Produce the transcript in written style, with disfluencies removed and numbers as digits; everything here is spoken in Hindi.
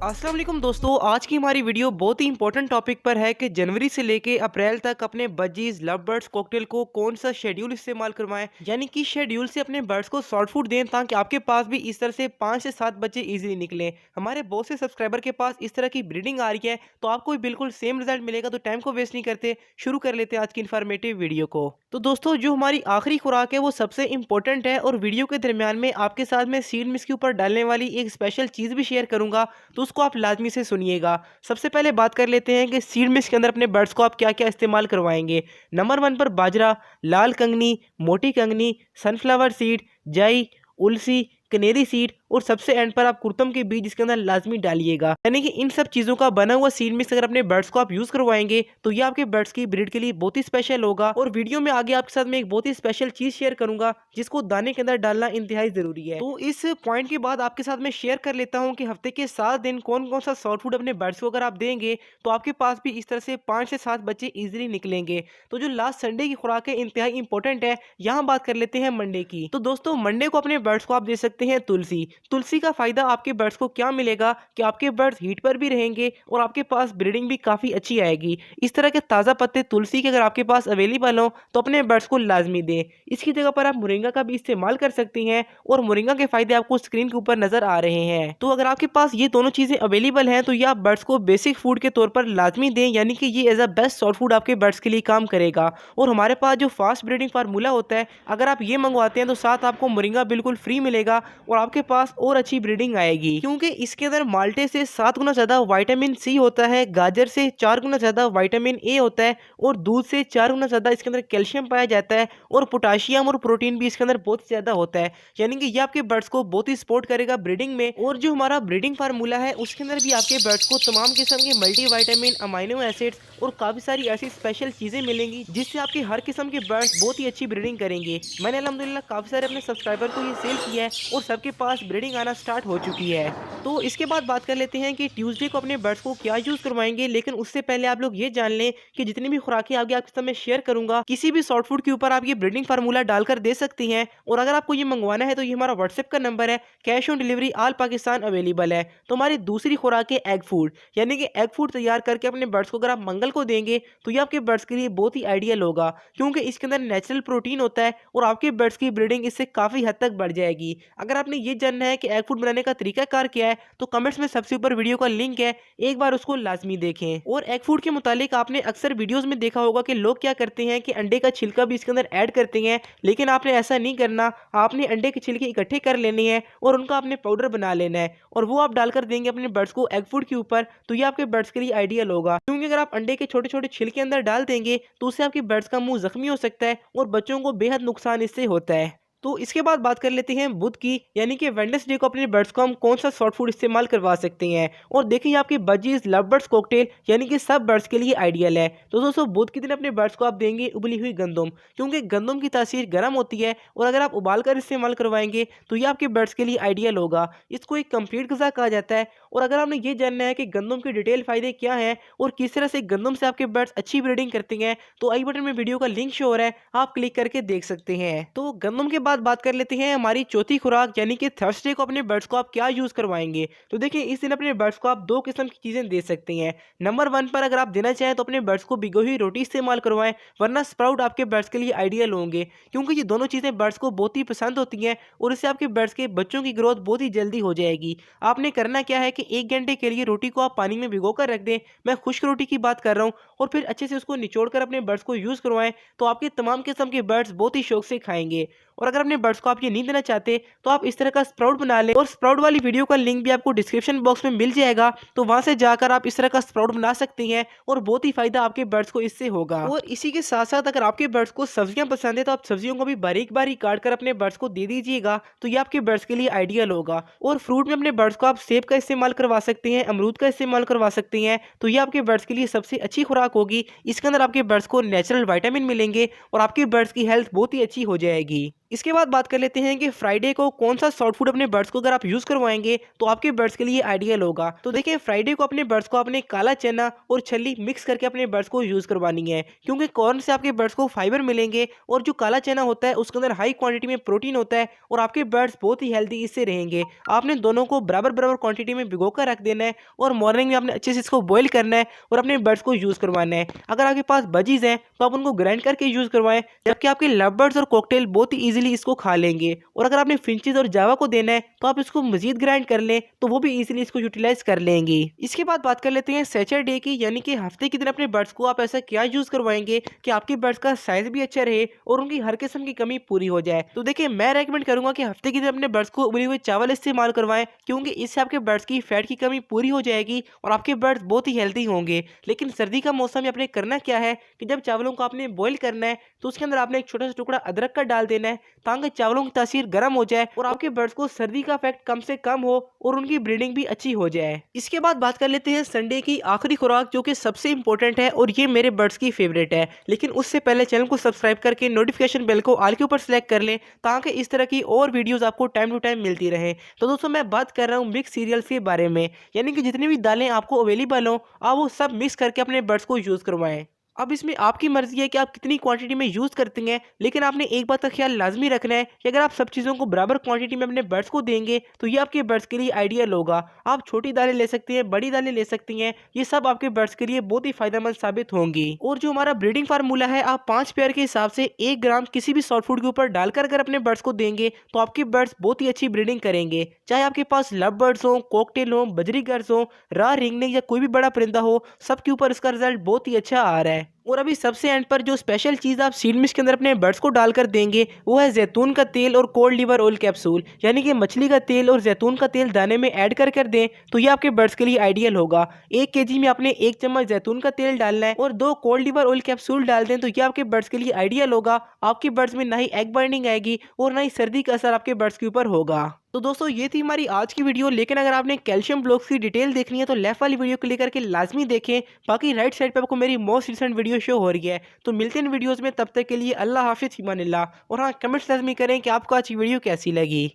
अस्सलाम वालेकुम दोस्तों, आज की हमारी वीडियो बहुत ही इंपॉर्टेंट टॉपिक पर है कि जनवरी से लेके अप्रैल तक अपने बजीज लव बर्ड्स कॉकटेल को कौन सा शेड्यूल इस्तेमाल करवाएं, यानी कि शेड्यूल से अपने बर्ड्स को शॉर्ट फूड दें ताकि आपके पास भी इस तरह से 5 से 7 बच्चे इजीली निकलें। हमारे बहुत से सब्सक्राइबर के पास इस तरह की ब्रीडिंग आ रही है, तो आपको भी बिल्कुल सेम रिजल्ट मिलेगा। तो टाइम को वेस्ट नहीं करते, शुरू कर लेते हैं आज की इन्फॉर्मेटिव वीडियो को। तो दोस्तों, जो हमारी आखिरी खुराक है वो सबसे इंपॉर्टेंट है और वीडियो के दरमियान में आपके साथ में सीड मिक्स के ऊपर डालने वाली एक स्पेशल चीज भी शेयर करूंगा, तो उसको आप लाजमी से सुनिएगा। सबसे पहले बात कर लेते हैं कि सीड मिक्स के अंदर अपने बर्ड्स को आप क्या क्या इस्तेमाल करवाएंगे। नंबर 1 पर बाजरा, लाल कंगनी, मोटी कंगनी, सनफ्लावर सीड, जई, उलसी, कनेरी सीड और सबसे एंड पर आप कुर्तम के बीज इसके अंदर लाजमी डालिएगा। यानी कि इन सब चीजों का बना हुआ सीड मिक्स अगर अपने बर्ड्स को आप यूज करवाएंगे तो ये आपके बर्ड्स की ब्रीड के लिए बहुत ही स्पेशल होगा। और वीडियो में आगे आपके साथ में एक बहुत ही स्पेशल चीज शेयर करूंगा जिसको दाने के अंदर डालना इंतहाई जरूरी है। तो इस पॉइंट के बाद आपके साथ में शेयर कर लेता हूँ कि हफ्ते के 7 दिन कौन कौन सा सॉफ्ट फूड अपने बर्ड्स को अगर आप देंगे तो आपके पास भी इस तरह से 5 से 7 बच्चे इजीली निकलेंगे। तो जो लास्ट संडे की खुराक है इंतहाई इंपॉर्टेंट है। यहाँ बात कर लेते हैं मंडे की। तो दोस्तों, मंडे को अपने बर्ड्स को आप दे सकते हैं तुलसी। तुलसी का फायदा आपके बर्ड्स को क्या मिलेगा कि आपके बर्ड्स हीट पर भी रहेंगे और आपके पास ब्रीडिंग भी काफी अच्छी आएगी। इस तरह के ताजा पत्ते तुलसी के अगर आपके पास अवेलेबल हो तो अपने बर्ड्स को लाजमी दें। इसकी जगह पर आप मोरिंगा का भी इस्तेमाल कर सकती हैं और मोरिंगा के फायदे आपको स्क्रीन के ऊपर नजर आ रहे हैं। तो अगर आपके पास ये दोनों चीजें अवेलेबल हैं तो ये आप बर्ड्स को बेसिक फूड के तौर पर लाजमी दें, यानी कि ये as a best soft food आपके बर्ड्स के लिए काम करेगा। और हमारे पास जो फास्ट ब्रीडिंग फार्मूला होता है, अगर आप ये मंगवाते हैं तो साथ आपको मोरिंगा बिल्कुल फ्री मिलेगा और आपके पास और अच्छी ब्रीडिंग आएगी, क्योंकि इसके अंदर माल्टे से 7 गुना ज्यादा विटामिन सी होता है, गाजर से 4 गुना ज्यादा विटामिन ए होता है और दूध से 4 गुना ज्यादा इसके अंदर कैल्शियम पाया जाता है और पोटाशियम और प्रोटीन भी इसके अंदर बहुत ज्यादा होता है। यानी कि ये आपके बर्ड्स को बहुत ही सपोर्ट करेगा ब्रीडिंग में। और जो हमारा ब्रीडिंग फार्मूला है उसके अंदर भी आपके बर्ड्स को तमाम किस्म के मल्टीविटामिन, अमाइनो एसिड्स और काफी सारी ऐसी स्पेशल चीजें मिलेंगी जिससे आपके हर किस्म के बर्ड्स बहुत ही अच्छी ब्रीडिंग करेंगे। मैंने अल्हम्दुलिल्लाह काफी सारे अपने सब्सक्राइबर को ये सेल किया है और सबके पास ब्रीडिंग आना स्टार्ट हो चुकी है। तो इसके बाद बात कर लेते हैं कि ट्यूसडे को अपने बर्ड्स को क्या यूज करवाएंगे। लेकिन उससे पहले आप लोग ये जान लें कि जितनी भी खुराकें आगे आपके साथ में शेयर करूंगा, किसी भी सॉफ्ट फूड के ऊपर आप ये ब्रीडिंग फार्मूला डालकर दे सकती हैं। और अगर आपको ये मंगवाना है तो ये हमारा व्हाट्सएप का नंबर है, cash on delivery all Pakistan available है। तो हमारी दूसरी खुराक है एग फूड, यानी कि एग फूड तैयार करके अपने बर्ड्स को अगर आप मंगल को देंगे तो ये आपके बर्ड्स के लिए बहुत ही आइडियल होगा, क्योंकि इसके अंदर नेचुरल प्रोटीन होता है और आपके बर्ड्स की ब्रीडिंग इससे काफी हद तक बढ़ जाएगी। अगर आपने ये जानना है कि एग फूड बनाने का तरीकाकार क्या है तो कमेंट्स में सबसे ऊपर वीडियो का लिंक है, एक बार उसको लाजमी देखें। और एग फूड के मुतालिक आपने अक्सर वीडियोस में देखा होगा कि लोग क्या करते हैं कि अंडे का छिलका भी इसके अंदर ऐड करते हैं, लेकिन आपने ऐसा नहीं करना। आपने अंडे के छिलके इकट्ठे कर लेने हैं और उनका आपने पाउडर बना लेना है और वो आप डालकर देंगे अपने बर्ड्स को एग फूड के ऊपर, तो ये आपके बर्ड्स के लिए आइडियल होगा। क्योंकि अगर आप अंडे के छोटे छोटे छिलके अंदर डाल देंगे तो उससे आपके बर्ड्स का मुंह जख्मी हो सकता है और बच्चों को बेहद नुकसान इससे होता है। तो इसके बाद बात कर लेते हैं बुध की, यानी कि वेडनेसडे को अपने बर्ड्स को हम कौन सा सॉफ्ट फूड इस्तेमाल करवा सकते हैं। और देखिए आपके बजीज लव बर्ड्स कॉकटेल यानी कि सब बर्ड्स के लिए आइडियल है। तो दोस्तों, बुध के दिन अपने बर्ड्स को आप देंगे उबली हुई गंदम, क्योंकि गंदम की तासीर गर्म होती है और अगर आप उबाल कर इस्तेमाल करवाएंगे तो ये आपके बर्ड्स के लिए आइडियल होगा। इसको एक कंप्लीट गज़ा कहा जाता है। और अगर आपने ये जानना है कि गंदम के डिटेल फायदे क्या हैं और किस तरह से गंदम से आपके बर्ड्स अच्छी ब्रीडिंग करते हैं, तो आई बटन में वीडियो का लिंक शो हो रहा है, आप क्लिक करके देख सकते हैं। तो गंदम के बाद बात कर लेते हैं हमारी चौथी खुराक, यानी कि थर्सडे को अपने बर्ड्स को आप क्या यूज करवाएंगे। तो देखिए, इस दिन अपने बर्ड्स को आप 2 किस्म की चीजें दे सकते हैं। नंबर 1 पर अगर आप देना चाहें तो अपने बर्ड्स को भिगोई हुई रोटी इस्तेमाल करवाएं, वरना स्प्राउट आपके बर्ड्स के लिए आइडियल होंगे, क्योंकि ये दोनों चीजें बर्ड्स को बहुत ही पसंद होती हैं और इससे आपके बर्ड्स के बच्चों की ग्रोथ बहुत ही जल्दी हो जाएगी। आपने करना क्या है कि 1 घंटे के लिए रोटी को आप पानी में भिगो कर रख दें, मैं खुश्क रोटी की बात कर रहा हूँ, और फिर अच्छे से उसको निचोड़ कर अपने बर्ड्स को यूज करवाएं, तो आपके तमाम किस्म के बर्ड्स बहुत ही शौक से खाएंगे। और अगर अपने बर्ड्स को आप ये नहीं देना चाहते तो आप इस तरह का स्प्राउट बना लें, और स्प्राउट वाली वीडियो का लिंक भी आपको डिस्क्रिप्शन बॉक्स में मिल जाएगा, तो वहां से जाकर आप इस तरह का स्प्राउट बना सकते हैं और बहुत ही फायदा आपके बर्ड्स को इससे होगा। और इसी के साथ साथ अगर आपके बर्ड्स को सब्जियां पसंद है तो आप सब्जियों को भी बारीक बारीक काट कर अपने बर्ड्स को दे दीजिएगा, तो ये आपके बर्ड्स के लिए आइडियल होगा। और फ्रूट में अपने बर्ड्स को आप सेब का इस्तेमाल करवा सकते हैं, अमरूद का इस्तेमाल करवा सकते हैं, तो ये आपके बर्ड्स के लिए सबसे अच्छी खुराक होगी। इसके अंदर आपके बर्ड्स को नेचुरल विटामिन मिलेंगे और आपके बर्ड्स की हेल्थ बहुत ही अच्छी हो जाएगी। इसके बाद बात कर लेते हैं कि फ्राइडे को कौन सा सॉफ्ट फूड अपने बर्ड्स को अगर आप यूज करवाएंगे तो आपके बर्ड्स के लिए आइडियल होगा। तो देखिए फ्राइडे को अपने बर्ड्स को अपने काला चना और छल्ली मिक्स करके अपने बर्ड्स को यूज करवानी है, क्योंकि कॉर्न से आपके बर्ड्स को फाइबर मिलेंगे और जो काला चना होता है उसके अंदर हाई क्वांटिटी में प्रोटीन होता है और आपके बर्ड्स बहुत ही हेल्दी इससे रहेंगे। आपने दोनों को बराबर बराबर क्वांटिटी में भिगो कर रख देना है और मॉर्निंग में आपने अच्छे से इसको बॉईल करना है और अपने बर्ड्स को यूज करवाना है। अगर आपके पास बजीज हैं तो आप उनको ग्राइंड करके यूज करवाएं, जबकि आपके लव बर्ड्स और कॉकटेल बहुत ही इजीली इसको खा लेंगे। और अगर आपने फिंचेस और जावा को देना है तो आप इसको मजीद ग्राइंड कर लें तो वो भी इजीली इसको यूटिलाइज कर लेंगे। इसके बाद बात कर लेते हैं सैटरडे की, यानी कि हफ्ते के दिन अपने बर्ड्स को आप ऐसा क्या यूज करवाएंगे कि आपके बर्ड्स का साइज भी अच्छा रहे और उनकी हर किस्म की कमी पूरी हो जाए। तो देखिए मैं रेकमेंड करूंगा कि हफ्ते के दिन अपने बर्ड्स को उबले हुए चावल इस्तेमाल करवाएं, क्योंकि इससे आपके बर्ड्स की फैट की कमी पूरी हो जाएगी और आपके बर्ड्स बहुत ही हेल्दी होंगे। लेकिन सर्दी का मौसम में आपने करना क्या है कि जब चावलों को आपने बॉईल करना है तो उसके अंदर आपने एक छोटा सा टुकड़ा अदरक का डाल देना है ताकि चावलों की तासीर गर्म हो जाए और आपके बर्ड्स को सर्दी का इफेक्ट कम से कम हो और उनकी ब्रीडिंग भी अच्छी हो जाए। इसके बाद बात कर लेते हैं संडे की आखिरी खुराक, जो कि सबसे इंपॉर्टेंट है और ये मेरे बर्ड्स की फेवरेट है। लेकिन उससे पहले चैनल को सब्सक्राइब करके नोटिफिकेशन बेल को ऑल के ऊपर सेलेक्ट कर लें ताकि इस तरह की और वीडियोस आपको टाइम टू टाइम मिलती रहे। तो दोस्तों मैं बात कर रहा हूँ मिक्स सीरियल्स के बारे में, यानी कि जितनी भी दालें आपको अवेलेबल हो आप वो सब मिक्स करके अपने बर्ड्स को यूज करवाएं। अब इसमें आपकी मर्जी है कि आप कितनी क्वांटिटी में यूज करते हैं, लेकिन आपने एक बात का ख्याल लाजमी रखना है कि अगर आप सब चीज़ों को बराबर क्वांटिटी में अपने बर्ड्स को देंगे तो ये आपके बर्ड्स के लिए आइडियल होगा। आप छोटी दालें ले सकती हैं, बड़ी दालें ले सकती हैं, ये सब आपके बर्ड्स के लिए बहुत ही फायदेमंद साबित होंगी। और जो हमारा ब्रीडिंग फार्मूला है, आप 5 पेयर के हिसाब से 1 ग्राम किसी भी सॉफ्ट फूड के ऊपर डालकर अगर अपने बर्ड्स को देंगे तो आपके बर्ड्स बहुत ही अच्छी ब्रीडिंग करेंगे। चाहे आपके पास लव बर्ड्स हो, कॉकटेल हो, बजरीगर्स हो, राह रिंगने या कोई भी बड़ा परिंदा हो, सबके ऊपर इसका रिजल्ट बहुत ही अच्छा आ रहा है। और अभी सबसे एंड पर जो स्पेशल चीज़ आप सीड मिक्स के अंदर अपने बर्ड्स को डालकर देंगे वो है जैतून का तेल और कोल्ड लिवर ऑयल कैप्सूल, यानी कि मछली का तेल और जैतून का तेल दाने में ऐड कर दें तो ये आपके बर्ड्स के लिए आइडियल होगा। 1 केजी में आपने 1 चम्मच जैतून का तेल डालना है और 2 कोल्ड लिवर ऑयल कैप्सूल डाल दें तो ये आपके बर्ड्स के लिए आइडियल होगा। आपके बर्ड्स में ना ही एग बर्निंग आएगी और ना ही सर्दी का असर आपके बर्ड्स के ऊपर होगा। तो दोस्तों ये थी हमारी आज की वीडियो, लेकिन अगर आपने कैल्शियम ब्लॉक्स की डिटेल देखनी है तो लेफ्ट वाली वीडियो क्लिक करके लाजमी देखें। बाकी राइट साइड पे आपको मेरी मोस्ट रिसेंट वीडियो शो हो रही है। तो मिलते हैं वीडियोस में, तब तक के लिए अल्लाह हाफिज़, ईमान अल्लाह। और हाँ, कमेंट्स लाजमी करें कि आपको आज की वीडियो कैसी लगी।